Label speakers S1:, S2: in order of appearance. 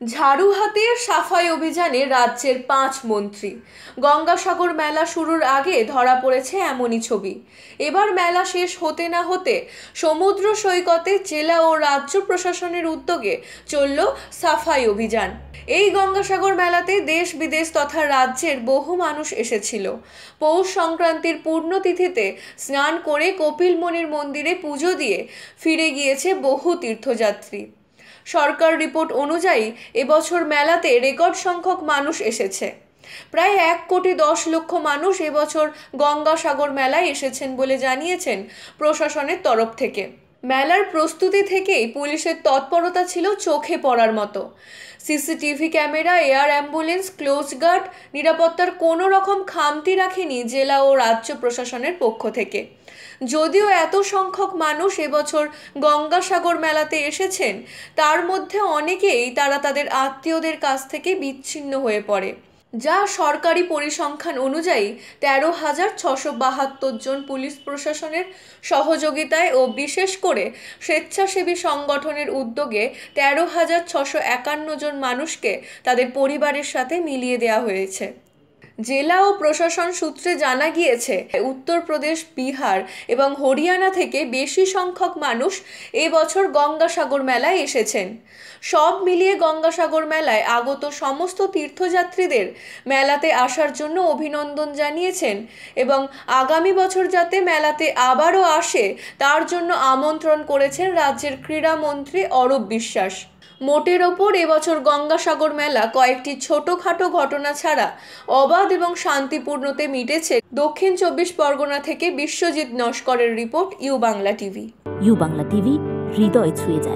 S1: ঝাড়ু হাতে সাফাই অভিযানে রাজ্যের 5 মন্ত্রী। গঙ্গাসাগর মেলা শুরুর আগে ধরা পড়েছে এমনই ছবি। এবার মেলা শেষ হতে না হতে সমুদ্র সৈকতে জেলা ও রাজ্য প্রশাসনের উদ্যোগে চলল সাফাই অভিযান। এই গঙ্গাসাগর মেলাতে দেশ বিদেশ তথা রাজ্যের বহু মানুষ এসেছিল। পৌষ সংক্রান্তির পূর্ণতিথিতে স্নান করে কপিলমুনির মন্দিরে পুজো দিয়ে ফিরে গিয়েছে বহু তীর্থযাত্রী। সরকার রিপোর্ট অনুযায়ী এবছর মেলাতে রেকর্ড সংখ্যক মানুষ এসেছে। প্রায় 1,10,00,000 মানুষ এবছর গঙ্গাসাগর মেলায় এসেছেন বলে জানিয়েছেন প্রশাসনের তরফ থেকে। মেলার প্রস্তুতি থেকেই পুলিশের তৎপরতা ছিল চোখে পড়ার মতো। CCTV camera, air ambulance, close guard, নিরাপত্তার কোনো রকম খামতি রাখেনি জেলা ও রাজ্য প্রশাসনের পক্ষ থেকে। যদিও এত সংখ্যক মানুষ এবছর গঙ্গাসাগর মেলাতে এসেছেন, তার মধ্যে অনেকেই তাদের আত্মীয়দের কাছ থেকে বিচ্ছিন্ন হয়ে পড়ে। যা সরকারি পরিসংখ্যান অনুযায়ী 13,672 জন পুলিশ প্রশাসনের সহযোগিতায় ও বিশেষ করে স্বেচ্ছাসেবী সংগঠনের উদ্যোগে 13,651 জন মানুষকে তাদের পরিবারের সাথে মিলিয়ে দেওয়া হয়েছে। জেলা ও প্রশাসন সূত্রে জানা গিয়েছে, উত্তরপ্রদেশ, বিহার এবং হরিয়ানা থেকে বেশি সংখ্যক মানুষ এবছর গঙ্গাসাগর মেলায় এসেছেন। সব মিলিয়ে গঙ্গাসাগর মেলায় আগত সমস্ত তীর্থযাত্রীদের মেলাতে আসার জন্য অভিনন্দন জানিয়েছেন এবং আগামী বছর যাতে মেলাতে আবারও আসে তার জন্য আমন্ত্রণ করেছেন রাজ্যের ক্রীড়ামন্ত্রী অরূপ বিশ্বাস। মোটের ওপর এবছর গঙ্গাসাগর মেলা কয়েকটি ছোটখাটো ঘটনা ছাড়া অবাধ এবং শান্তিপূর্ণতে মিটেছে। দক্ষিণ 24 পরগনা থেকে বিশ্বজিৎ নস্করের report, U Bangla TV.
S2: U Bangla TV, হৃদয় ছুঁয়ে যায়।